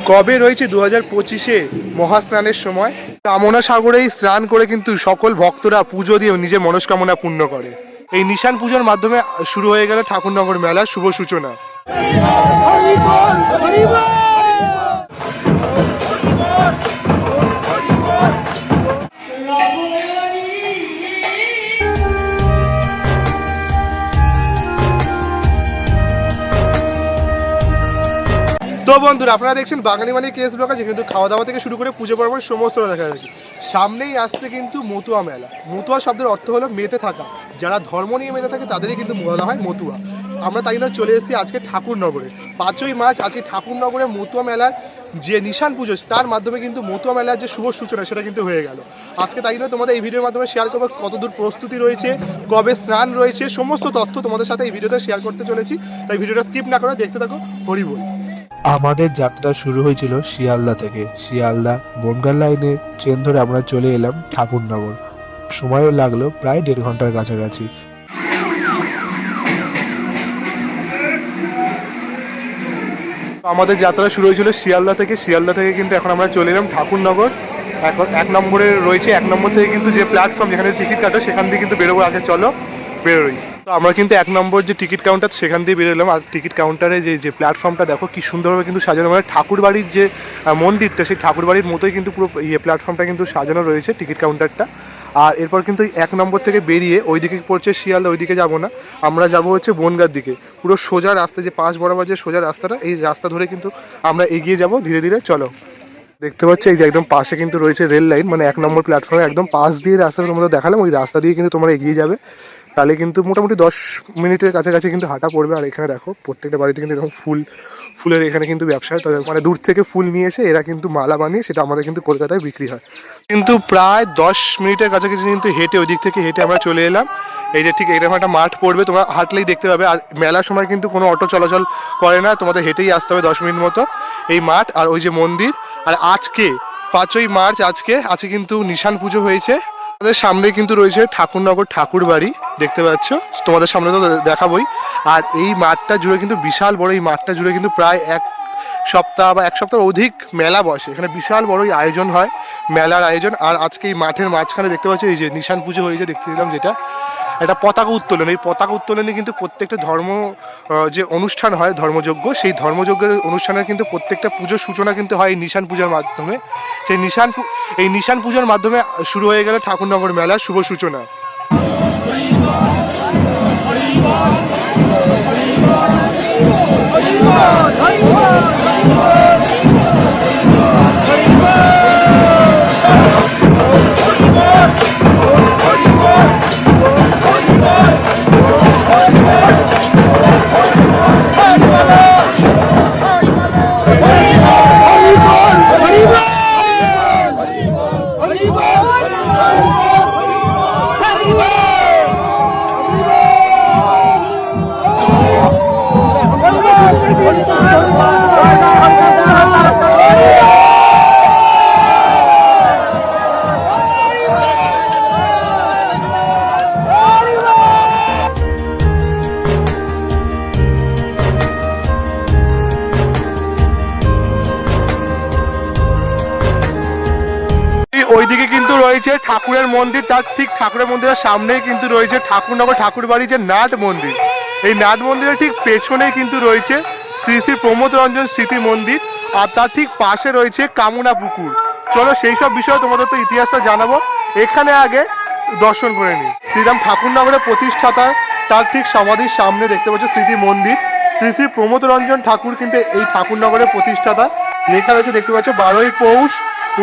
কবে রয়েছে 2025-এ মহাস্নানের সময়। কামনা সাগরেই স্নান করে কিন্তু সকল ভক্তরা পুজো দিয়ে নিজের মনস্কামনা পূর্ণ করে। এই নিশান পুজোর মাধ্যমে শুরু হয়ে গেল ঠাকুরনগর মেলার শুভ সূচনা। তো বন্ধুরা, আপনারা দেখছেন বাঙালি মানে কেস ব্লগার, যে কিন্তু খাওয়া দাওয়া থেকে শুরু করে পুজো পর্ব সমস্ত দেখা যায়। সামনেই আসছে কিন্তু মতুয়া মেলা। মতুয়া শব্দের অর্থ হলো মেতে থাকা। যারা ধর্ম নিয়ে মেতে থাকে তাদেরই কিন্তু বলা হয় মতুয়া। আমরা তাই জন্য চলে এসেছি আজকে ঠাকুরনগরে। 5ই মার্চ আজকে ঠাকুরনগরে মতুয়া মেলার যে নিশান পুজো, তার মাধ্যমে কিন্তু মতুয়া মেলার যে শুভ সূচনা সেটা কিন্তু হয়ে গেল আজকে। তাই জন্য তোমাদের এই ভিডিওর মাধ্যমে শেয়ার করবো কতদূর প্রস্তুতি রয়েছে, কবে স্নান রয়েছে, সমস্ত তথ্য তোমাদের সাথে এই ভিডিওতে শেয়ার করতে চলেছি। তাই ভিডিওটা স্কিপ না করে দেখতে থাকো। হরি বল। আমাদের যাত্রা শুরু হয়েছিল শিয়ালদা থেকে। শিয়ালদা বনগাঁ লাইনে ট্রেন ধরে আমরা চলে এলাম ঠাকুরনগর। সময়ও লাগলো প্রায় 1.5 ঘন্টার কাছাকাছি। আমাদের যাত্রা শুরু হয়েছিল শিয়ালদা থেকে। শিয়ালদা থেকে কিন্তু এখন আমরা চলে এলাম ঠাকুরনগর। এখন 1 নম্বরে রয়েছে। 1 নম্বর থেকে কিন্তু যে প্ল্যাটফর্ম, যেখানে টিকিট কাটো, সেখান দিয়ে কিন্তু বেরোবো। আগে চলো বেরোই। তো আমরা কিন্তু 1 নম্বর যে টিকিট কাউন্টার, সেখান দিয়ে বেরোলাম। আর টিকিট কাউন্টারে যে প্ল্যাটফর্মটা দেখো কি সুন্দরভাবে কিন্তু সাজানো। মানে ঠাকুরবাড়ির যে মন্দিরটা, সেই ঠাকুরবাড়ির মতোই কিন্তু পুরো প্ল্যাটফর্মটা কিন্তু সাজানো রয়েছে টিকিট কাউন্টারটা। আর এরপর কিন্তু 1 নম্বর থেকে বেরিয়ে ওইদিকে পড়ছে শিয়ালদা। ওইদিকে যাবো না, আমরা যাব হচ্ছে বনগাঁর দিকে। পুরো সোজা রাস্তা, যে পাশ বরাবর যে সোজা রাস্তাটা, এই রাস্তা ধরে কিন্তু আমরা এগিয়ে যাব ধীরে ধীরে। চলো, দেখতে পাচ্ছি এই যে একদম পাশে কিন্তু রয়েছে রেল লাইন। মানে 1 নম্বর প্ল্যাটফর্মে একদম পাশ দিয়ে রাস্তাটা তোমাদের দেখালাম, ওই রাস্তা দিয়ে কিন্তু তোমরা এগিয়ে যাবে। তাহলে কিন্তু মোটামুটি 10 মিনিটের কাছাকাছি কিন্তু হাঁটা পড়বে। আর এখানে দেখো প্রত্যেকটা বাড়িতে কিন্তু এরকম ফুলের এখানে কিন্তু ব্যবসা হয়। তবে মানে দূর থেকে ফুল নিয়ে এসে এরা কিন্তু মালা বানিয়ে সেটা আমাদের কিন্তু কলকাতায় বিক্রি হয়। কিন্তু প্রায় 10 মিনিটের কাছাকাছি কিন্তু হেঁটে, ওই দিক থেকে হেঁটে আমরা চলে এলাম। এই যে ঠিক এরকম একটা মাঠ পড়বে, তোমরা হাঁটলেই দেখতে পাবে। আর মেলার সময় কিন্তু কোনো অটো চলাচল করে না, তোমাদের হেঁটেই আসতে হবে 10 মিনিট মতো। এই মাঠ আর ওই যে মন্দির। আর আজকে 5ই মার্চ, আজকে কিন্তু নিশান পুজো হয়েছে। আমাদের সামনে কিন্তু রয়েছে ঠাকুরনগর ঠাকুর বাড়ি, দেখতে পাচ্ছ। তোমাদের সামনে তো দেখাবোই। আর এই মাঠটা জুড়ে কিন্তু বিশাল বড়, এই মাঠটা জুড়ে কিন্তু প্রায় 1 সপ্তাহ বা 1 সপ্তাহের অধিক মেলা বসে। এখানে বিশাল বড়ই আয়োজন হয়, মেলার আয়োজন। আর আজকে এই মাঠের মাঝখানে দেখতে পাচ্ছ এই যে নিশান পুজো হয়েছে, দেখতে দিলাম, যেটা একটা পতাকা উত্তোলন। এই পতাকা উত্তোলনে কিন্তু প্রত্যেকটা ধর্ম যে অনুষ্ঠান হয়, ধর্মযজ্ঞ, সেই ধর্মযজ্ঞের অনুষ্ঠানের কিন্তু প্রত্যেকটা পুজোর সূচনা কিন্তু হয় এই নিশান পূজার মাধ্যমে। সেই নিশান পুজোর মাধ্যমে শুরু হয়ে গেল ঠাকুরনগর মেলার শুভ সূচনা। ওইদিকে কিন্তু রয়েছে ঠাকুরের মন্দির। তার ঠিক ঠাকুরের মন্দিরের সামনেই কিন্তু রয়েছে ঠাকুরনগর ঠাকুর বাড়ি যে নাট মন্দির। এই নাট মন্দিরের ঠিক পেছনেই কিন্তু রয়েছে শ্রী শ্রী প্রমোদ রঞ্জন স্মৃতি মন্দির। আর তার ঠিক পাশে রয়েছে কামনা পুকুর। চলো সেই সব বিষয়ে তোমাদের তো ইতিহাসটা জানাবো। এখানে আগে দর্শন করে নিই। শ্রীরাম ঠাকুরনগরের প্রতিষ্ঠাতা, তার ঠিক সমাধির সামনে দেখতে পাচ্ছ স্মৃতি মন্দির। শ্রী শ্রী প্রমোদ রঞ্জন ঠাকুর কিন্তু এই ঠাকুরনগরের প্রতিষ্ঠাতা। লেখা রয়েছে দেখতে পাচ্ছ 12ই পৌষ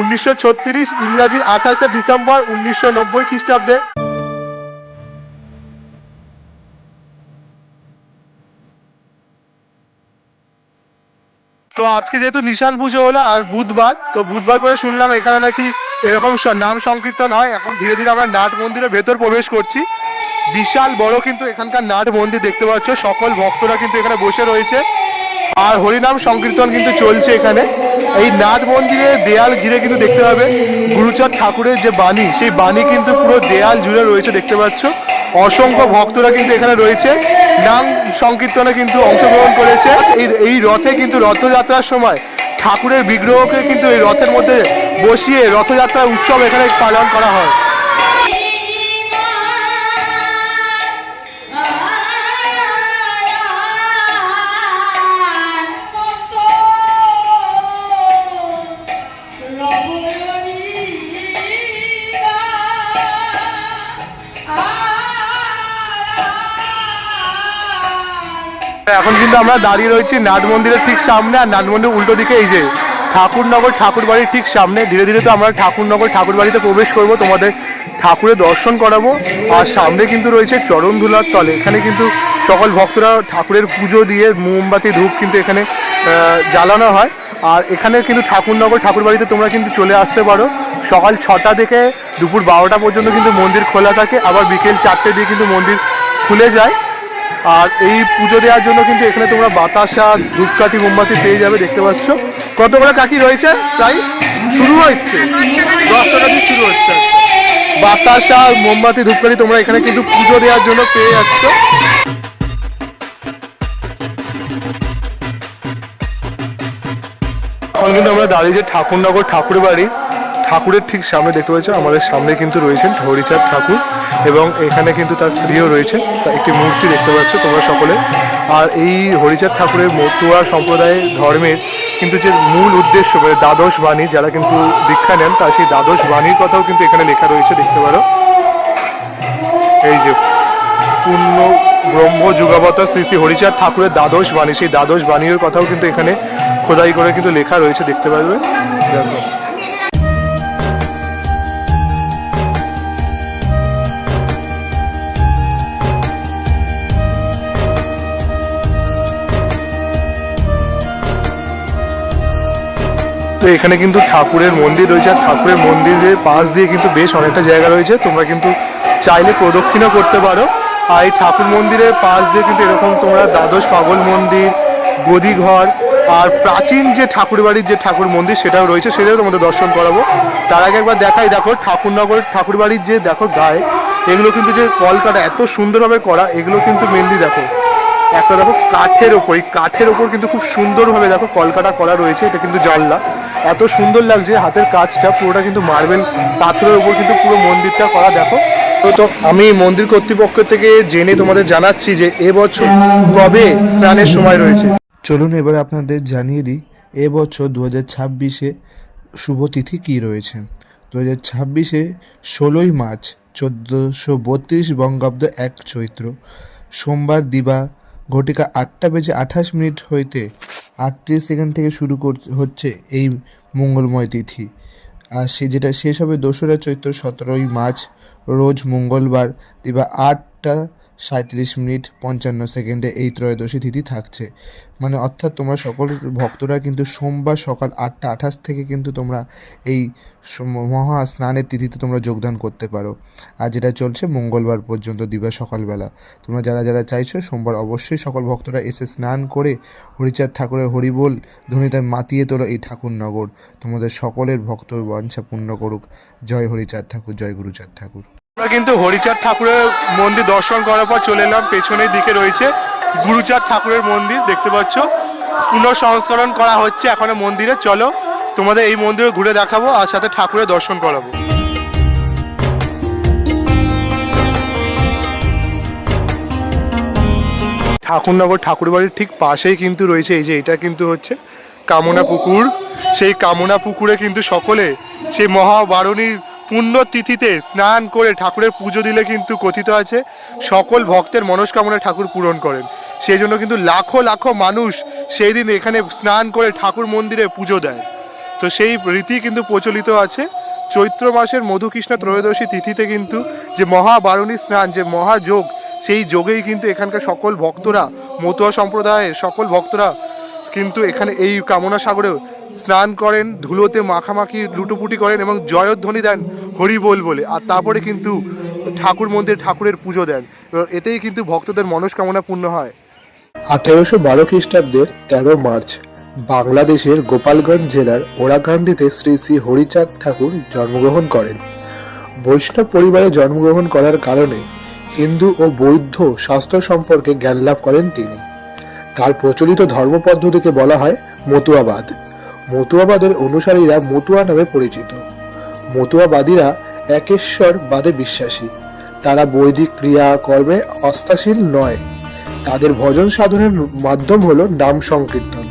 1936, ইংরাজির 28শে ডিসেম্বর 1990 খ্রিস্টাব্দে। তো আজকে যেহেতু নিশান পুজো হলো আর বুধবার, তো বুধবার করে শুনলাম এখানে নাকি এরকম নাম সংকীর্তন হয়। এখন ধীরে ধীরে আমরা নাট মন্দিরের ভেতর প্রবেশ করছি। বিশাল বড় কিন্তু এখানকার নাট মন্দির, দেখতে পাচ্ছ। সকল ভক্তরা কিন্তু এখানে বসে রয়েছে আর হরিনাম সংকীর্তন কিন্তু চলছে এখানে। এই নাট মন্দিরের দেয়াল ঘিরে কিন্তু দেখতে পাবে গুরুচাঁদ ঠাকুরের যে বাণী, সেই বাণী কিন্তু পুরো দেয়াল জুড়ে রয়েছে, দেখতে পাচ্ছ। অসংখ্য ভক্তরা কিন্তু এখানে রয়েছে, নাম সংকীর্তনে কিন্তু অংশগ্রহণ করেছে। এই রথে কিন্তু রথযাত্রার সময় ঠাকুরের বিগ্রহকে কিন্তু এই রথের মধ্যে বসিয়ে রথযাত্রার উৎসব এখানে পালন করা হয়। এখন কিন্তু আমরা দাঁড়িয়ে রয়েছি নাট মন্দিরের ঠিক সামনে, আর নাট মন্দিরের উল্টো দিকে এই যে ঠাকুরনগর ঠাকুর বাড়ির ঠিক সামনে। ধীরে ধীরে তো আমরা ঠাকুরনগর ঠাকুর বাড়িতে প্রবেশ করব, তোমাদের ঠাকুরের দর্শন করাবো। আর সামনে কিন্তু রয়েছে চরণ ধুলার তলে, এখানে কিন্তু সকল ভক্তরা ঠাকুরের পুজো দিয়ে মোমবাতি ধূপ কিন্তু এখানে জ্বালানো হয়। আর এখানে কিন্তু ঠাকুরনগর ঠাকুর বাড়িতে তোমরা কিন্তু চলে আসতে পারো। সকাল 6টা থেকে দুপুর 12টা পর্যন্ত কিন্তু মন্দির খোলা থাকে, আবার বিকেল 4টে দিয়ে কিন্তু মন্দির খুলে যায়। আর এই পুজো দেওয়ার জন্য কিন্তু এখানে তোমরা বাতাসা, ধূপকাঠি, মোমবাতি পেয়ে যাবে। দেখতে পাচ্ছ কত করে কাকি রয়েছে, প্রায় শুরু হচ্ছে 10 টাকা দিয়ে শুরু হচ্ছে। বাতাসা, মোমবাতি, ধূপকাঠি তোমরা এখানে কিন্তু পুজো দেওয়ার জন্য পেয়ে যাচ্ছ। এখন কিন্তু আমরা দাঁড়িয়ে ঠাকুরনগর ঠাকুর বাড়ি, ঠাকুরের ঠিক সামনে দেখতে পাচ্ছ। আমাদের সামনে কিন্তু রয়েছেন হরিচাঁদ ঠাকুর এবং এখানে কিন্তু তার স্ত্রীও রয়েছে, একটি মূর্তি দেখতে পাচ্ছ তোমরা সকলে। আর এই হরিচাঁদ ঠাকুরের মতুয়া সম্প্রদায়ের ধর্মের কিন্তু যে মূল উদ্দেশ্য, মানে দ্বাদশ বাণী, যারা কিন্তু দীক্ষা নেন তার সেই দ্বাদশ বাণীর কথাও কিন্তু এখানে লেখা রয়েছে, দেখতে পারো। এই যে পূর্ণ ব্রহ্ম যুগাবতার শ্রী শ্রী হরিচাঁদ ঠাকুরের দ্বাদশ বাণী, সেই দ্বাদশ বাণীর কথাও কিন্তু এখানে খোদাই করে কিন্তু লেখা রয়েছে, দেখতে পারবে। দেখো তো এখানে কিন্তু ঠাকুরের মন্দির রয়েছে, আর ঠাকুরের মন্দিরের পাশ দিয়ে কিন্তু বেশ অনেকটা জায়গা রয়েছে, তোমরা কিন্তু চাইলে প্রদক্ষিণও করতে পারো। আর এই ঠাকুর মন্দিরের পাশ দিয়ে কিন্তু এরকম তোমরা দ্বাদশ পাগল মন্দির, গদিঘর আর প্রাচীন যে ঠাকুর বাড়ির যে ঠাকুর মন্দির সেটাও রয়েছে, সেটাও তোমাদের দর্শন করাবো। তার আগে একবার দেখাই, দেখো ঠাকুরনগর ঠাকুর বাড়ির যে দেখো গায়ে এগুলো কিন্তু যে কলকাটা এত সুন্দরভাবে করা, এগুলো কিন্তু মেনলি দেখো একটা দেখো কাঠের ওপর, এই কাঠের ওপর কিন্তু খুব সুন্দরভাবে দেখো কলকাটা করা রয়েছে। এটা কিন্তু জানলা, এত সুন্দর লাগছে হাতের কাজটা, পুরোটা কিন্তু মার্বেল পাথরের ওপর কিন্তু পুরো মন্দিরটা করা। দেখো তো আমি মন্দির কর্তৃপক্ষ থেকে জেনে তোমাদের জানাচ্ছি যে এবছর কবে স্নানের সময় রয়েছে। চলুন এবার আপনাদের জানিয়ে দিই এবছর 2026-এ শুভ তিথি কী রয়েছে। 2026-এ 16ই মার্চ 1432 বঙ্গাব্দ 1 চৈত্র সোমবার দিবা ঘটিকা 8:28 হইতে 38 সেকেন্ড থেকে শুরু হচ্ছে এই মঙ্গলময় তিথি। আর যেটা শেষ হবে 2রা চৈত্র 17ই মার্চ রোজ মঙ্গলবার দিবা 8:37:55 এই ত্রয়োদশী তিথি থাকছে। মানে অর্থাৎ তোমরা সকল ভক্তরা কিন্তু সোমবার সকাল 8:28 থেকে কিন্তু তোমরা এই মহা স্নানের তিথিতে তোমরা যোগদান করতে পারো। আর যেটা চলছে মঙ্গলবার পর্যন্ত দিবা সকালবেলা। তোমরা যারা যারা চাইছো সোমবার অবশ্যই সকল ভক্তরা এসে স্নান করে হরিচাঁদ ঠাকুরের হরিবোল ধ্বনিতে মাতিয়ে তোলো এই ঠাকুরনগর। তোমাদের সকলের ভক্তর বাঞ্ছা পূর্ণ করুক। জয় হরিচাঁদ ঠাকুর, জয় গুরুচাঁদ ঠাকুর। আমরা কিন্তু হরিচাঁদ ঠাকুরের মন্দির দর্শন করার পর চলে এলাম, পেছনের দিকে রয়েছে গুরুচাঁদ ঠাকুরের মন্দির, দেখতে পাচ্ছ পুনঃসংস্করণ করা হচ্ছে এখনো মন্দিরে। চলো তোমাদের এই মন্দিরে ঘুরে দেখাবো আর সাথে ঠাকুরের দর্শন করাবো। ঠাকুরনগর ঠাকুর বাড়ির ঠিক পাশেই কিন্তু রয়েছে এই যে, এটা কিন্তু হচ্ছে কামনা পুকুর। সেই কামনা পুকুরে কিন্তু সকলে সেই মহাবারণীর পুণ্য তিথিতে স্নান করে ঠাকুরের পুজো দিলে কিন্তু কথিত আছে সকল ভক্তের মনস্কামনা ঠাকুর পূরণ করেন। সেই জন্য কিন্তু লাখো লাখো মানুষ সেই দিন এখানে স্নান করে ঠাকুর মন্দিরে পুজো দেয়। তো সেই রীতি কিন্তু প্রচলিত আছে। চৈত্র মাসের মধুকৃষ্ণ ত্রয়োদশী তিথিতে কিন্তু যে মহাবারণী স্নান, যে মহাযোগ, সেই যোগেই কিন্তু এখানকার সকল ভক্তরা, মতুয়া সম্প্রদায়ের সকল ভক্তরা কিন্তু এখানে এই কামনা সাগরেও স্নান করেন, ধুলোতে মাখামাখি লুটোপুটি করেন এবং জয়ধ্বনি দেন হরি বল বলে। আর তারপরে কিন্তু ঠাকুর মন্দিরে ঠাকুরের পুজো দেন। এতেই কিন্তু ভক্তদের মনস্কামনা পূর্ণ হয়। 1812 খ্রিস্টাব্দের 13 মার্চ বাংলাদেশের গোপালগঞ্জ জেলার ওরাকান্দিতে শ্রী শ্রী হরিচাঁদ ঠাকুর জন্মগ্রহণ করেন। বৈষ্ণব পরিবারে জন্মগ্রহণ করার কারণে হিন্দু ও বৌদ্ধ শাস্ত্র সম্পর্কে জ্ঞান লাভ করেন তিনি। তার প্রচলিত ধর্ম পদ্ধতিকে বলা হয় মতুয়াবাদ। মতুয়াবাদের অনুসারীরা মতুয়া নামে পরিচিত। মতুয়াবাদীরা একেশ্বর বাদে বিশ্বাসী। তারা বৈদিক ক্রিয়া কর্মে আস্থাশীল নয়। তাদের ভজন সাধনের মাধ্যম হলো নাম সংকীর্তন।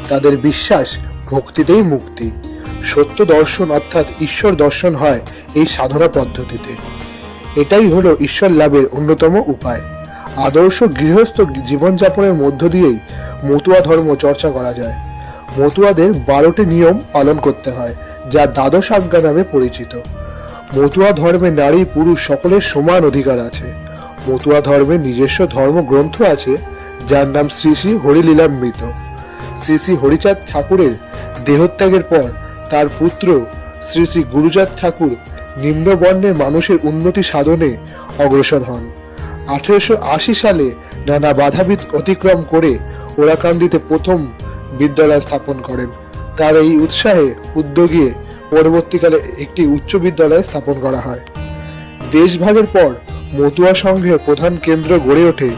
তাদের বিশ্বাস ভক্তিতেই মুক্তি। সত্য দর্শন অর্থাৎ ঈশ্বর দর্শন হয় এই সাধনা পদ্ধতিতে। এটাই হলো ঈশ্বর লাভের অন্যতম উপায়। আদর্শ গৃহস্থ জীবনযাপনের মধ্য দিয়েই মতুয়া ধর্ম চর্চা করা যায়। মতুয়াদের 12টি নিয়ম পালন করতে হয়, যা দ্বাদশ আজ্ঞা নামে পরিচিত। মতুয়া ধর্মে নারী পুরুষ সকলের সমান অধিকার আছে। মতুয়া ধর্মের নিজস্ব ধর্মগ্রন্থ আছে, যার নাম শ্রী শ্রী হরিলীলামৃত। শ্রী শ্রী হরিচাঁদ ঠাকুরের দেহত্যাগের পর তার পুত্র শ্রী শ্রী গুরুচাঁদ ঠাকুর নিম্নবর্ণের মানুষের উন্নতি সাধনে অগ্রসর হন। 1880 সালে নানা বাধা অতিক্রম করে ওরাকান্দিতে প্রথম বিদ্যালয় স্থাপন করেন। তার এই উৎসাহে উদ্যোগে পরবর্তীকালে একটি উচ্চ বিদ্যালয় স্থাপন করা হয়। দেশভাগের পর মতুয়া সংঘের প্রধান কেন্দ্র গড়ে ওঠে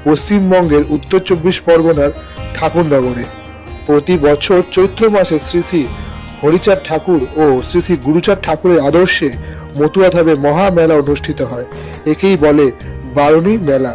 পশ্চিমবঙ্গের উত্তর 24 পরগনার ঠাকুরনগরে। প্রতি বছর চৈত্র মাসে শ্রী শ্রী হরিচাঁদ ঠাকুর ও শ্রী শ্রী গুরুচাঁদ ঠাকুরের আদর্শে মতুয়া ধামে মহা মেলা অনুষ্ঠিত হয়। একেই বলে বারুণী মেলা।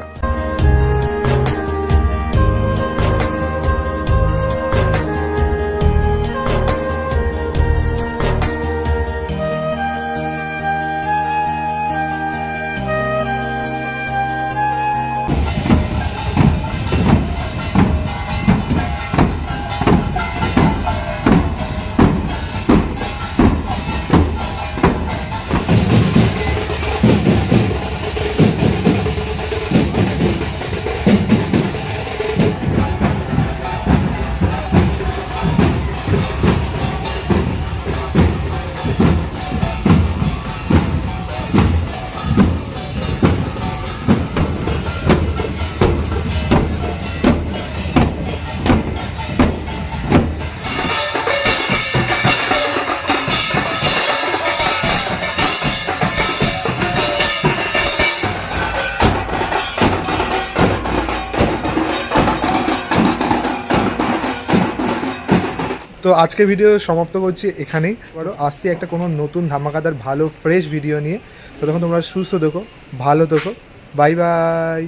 তো আজকের ভিডিও সমাপ্ত করছি এখানেই। আবারও আসছি একটা কোনো নতুন ধামাকাদার ভালো ফ্রেশ ভিডিও নিয়ে। ততক্ষণ তোমরা সুস্থ থেকো, ভালো থেকো, বাই বাই।